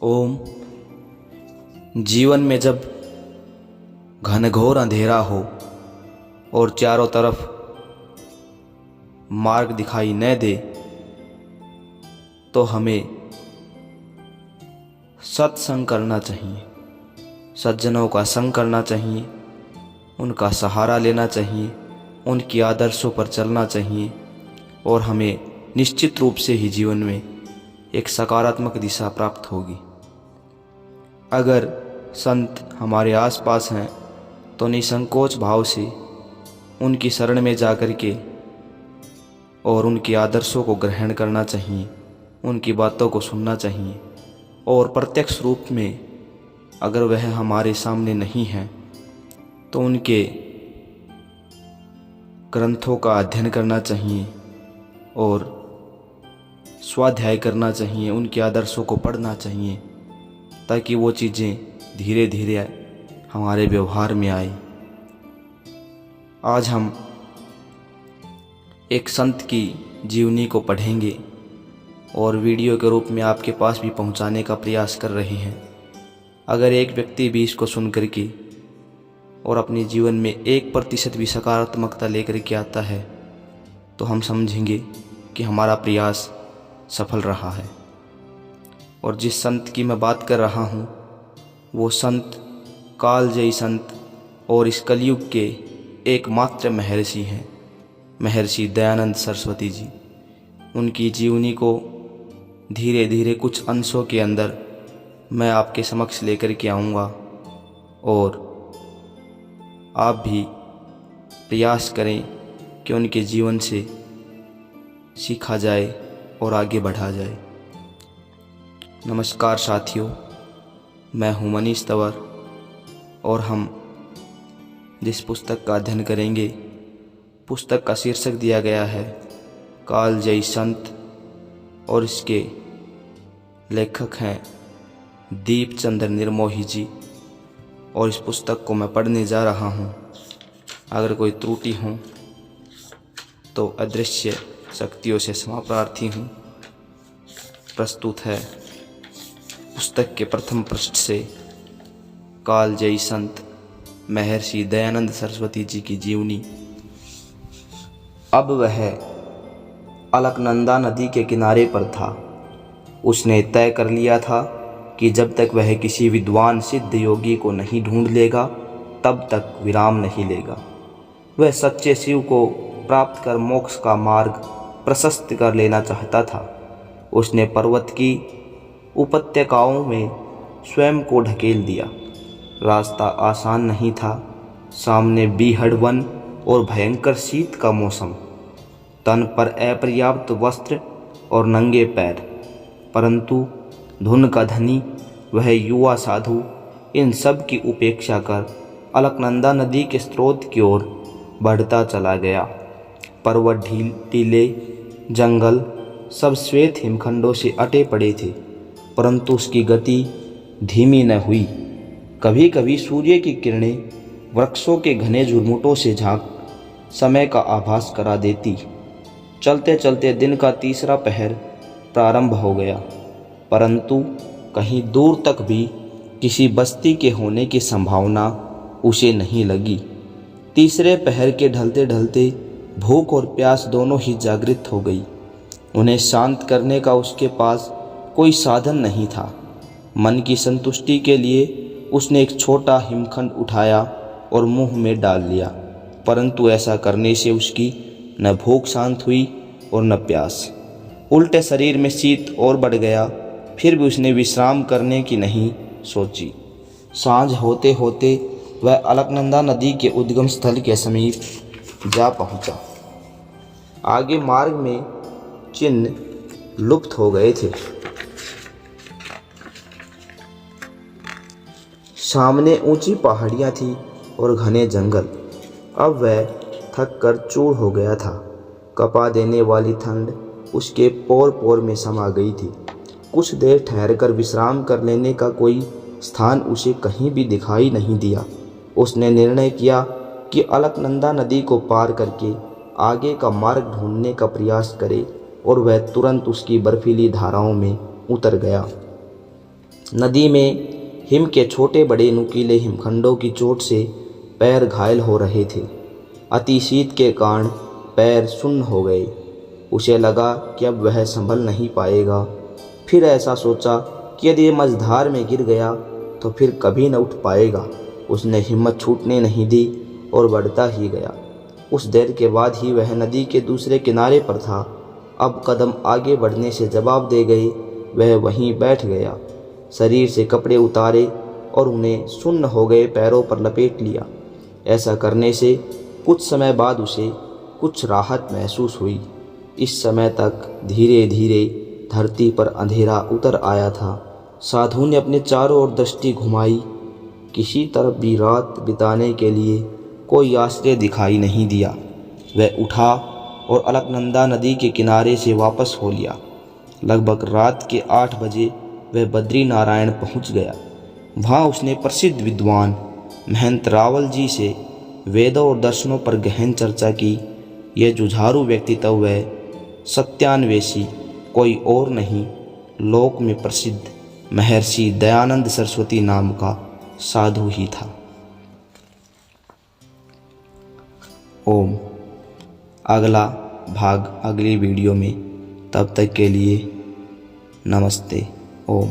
ओम। जीवन में जब घनघोर अंधेरा हो और चारों तरफ मार्ग दिखाई न दे तो हमें सत्संग करना चाहिए, सज्जनों का संग करना चाहिए, उनका सहारा लेना चाहिए, उनकी आदर्शों पर चलना चाहिए और हमें निश्चित रूप से ही जीवन में एक सकारात्मक दिशा प्राप्त होगी। अगर संत हमारे आसपास हैं तो निसंकोच भाव से उनकी शरण में जाकर के और उनके आदर्शों को ग्रहण करना चाहिए, उनकी बातों को सुनना चाहिए और प्रत्यक्ष रूप में अगर वह हमारे सामने नहीं है तो उनके ग्रंथों का अध्ययन करना चाहिए और स्वाध्याय करना चाहिए, उनके आदर्शों को पढ़ना चाहिए ताकि वो चीज़ें धीरे धीरे हमारे व्यवहार में आए। आज हम एक संत की जीवनी को पढ़ेंगे और वीडियो के रूप में आपके पास भी पहुंचाने का प्रयास कर रहे हैं। अगर एक व्यक्ति भी इसको सुन करके और अपने जीवन में 1% भी सकारात्मकता लेकर के आता है तो हम समझेंगे कि हमारा प्रयास सफल रहा है। और जिस संत की मैं बात कर रहा हूँ वो संत कालजयी संत और इस कलयुग के एकमात्र महर्षि हैं, महर्षि दयानंद सरस्वती जी। उनकी जीवनी को धीरे धीरे कुछ अंशों के अंदर मैं आपके समक्ष लेकर के आऊँगा और आप भी प्रयास करें कि उनके जीवन से सीखा जाए और आगे बढ़ा जाए। नमस्कार साथियों, मैं हूँ मनीष तंवर और हम जिस पुस्तक का अध्ययन करेंगे, पुस्तक का शीर्षक दिया गया है कालजयी संत और इसके लेखक हैं दीपचंद्र निर्मोही जी। और इस पुस्तक को मैं पढ़ने जा रहा हूँ। अगर कोई त्रुटि हो तो अदृश्य शक्तियों से क्षमा प्रार्थी हूँ। प्रस्तुत है पुस्तक के प्रथम पृष्ठ से कालजयी संत महर्षि दयानंद सरस्वती जी की जीवनी। अब वह अलकनंदा नदी के किनारे पर था। उसने तय कर लिया था कि जब तक वह किसी विद्वान सिद्ध योगी को नहीं ढूंढ लेगा तब तक विराम नहीं लेगा। वह सच्चे शिव को प्राप्त कर मोक्ष का मार्ग प्रशस्त कर लेना चाहता था। उसने पर्वत की उपत्यकाओं में स्वयं को ढकेल दिया। रास्ता आसान नहीं था। सामने बीहड़ वन और भयंकर शीत का मौसम, तन पर अपर्याप्त वस्त्र और नंगे पैर। परंतु धुन का धनी वह युवा साधु इन सब की उपेक्षा कर अलकनंदा नदी के स्रोत की ओर बढ़ता चला गया। पर्वत टीले, जंगल सब श्वेत हिमखंडों से अटे पड़े थे, परंतु उसकी गति धीमी न हुई। कभी कभी सूर्य की किरणें वृक्षों के घने झुरमुटों से झांक समय का आभास करा देती। चलते चलते दिन का तीसरा पहर प्रारंभ हो गया, परंतु कहीं दूर तक भी किसी बस्ती के होने की संभावना उसे नहीं लगी। तीसरे पहर के ढलते ढलते भूख और प्यास दोनों ही जागृत हो गई। उन्हें शांत करने का उसके पास कोई साधन नहीं था। मन की संतुष्टि के लिए उसने एक छोटा हिमखंड उठाया और मुंह में डाल लिया, परंतु ऐसा करने से उसकी न भूख शांत हुई और न प्यास। उल्टे शरीर में शीत और बढ़ गया। फिर भी उसने विश्राम करने की नहीं सोची। सांझ होते होते वह अलकनंदा नदी के उद्गम स्थल के समीप जा पहुंचा। आगे मार्ग में चिन्ह लुप्त हो गए थे। सामने ऊंची पहाड़ियां थी और घने जंगल। अब वह थक कर चूर हो गया था। कपा देने वाली ठंड उसके पोर पोर में समा गई थी। कुछ देर ठहरकर विश्राम कर लेने का कोई स्थान उसे कहीं भी दिखाई नहीं दिया। उसने निर्णय किया कि अलकनंदा नदी को पार करके आगे का मार्ग ढूंढने का प्रयास करे और वह तुरंत उसकी बर्फीली धाराओं में उतर गया। नदी में हिम के छोटे बड़े नुकीले हिमखंडों की चोट से पैर घायल हो रहे थे। अति शीत के कारण पैर सुन्न हो गए। उसे लगा कि अब वह संभल नहीं पाएगा। फिर ऐसा सोचा कि यदि ये मझधार में गिर गया तो फिर कभी न उठ पाएगा। उसने हिम्मत छूटने नहीं दी और बढ़ता ही गया। उस देर के बाद ही वह नदी के दूसरे किनारे पर था। अब कदम आगे बढ़ने से जवाब दे गए। वह वहीं बैठ गया, शरीर से कपड़े उतारे और उन्हें सुन्न हो गए पैरों पर लपेट लिया। ऐसा करने से कुछ समय बाद उसे कुछ राहत महसूस हुई। इस समय तक धीरे धीरे धरती पर अंधेरा उतर आया था। साधु ने अपने चारों ओर दृष्टि घुमाई। किसी तरफ भी रात बिताने के लिए कोई आश्रय दिखाई नहीं दिया। वह उठा और अलकनंदा नदी के किनारे से वापस हो लिया। लगभग रात के 8 बजे वह बद्री नारायण पहुंच गया। वहां उसने प्रसिद्ध विद्वान महंत रावल जी से वेदों और दर्शनों पर गहन चर्चा की। यह जुझारू व्यक्तित्व वह सत्यान्वेषी कोई और नहीं, लोक में प्रसिद्ध महर्षि दयानंद सरस्वती नाम का साधु ही था। ओम। अगला भाग अगली वीडियो में। तब तक के लिए नमस्ते। ओम।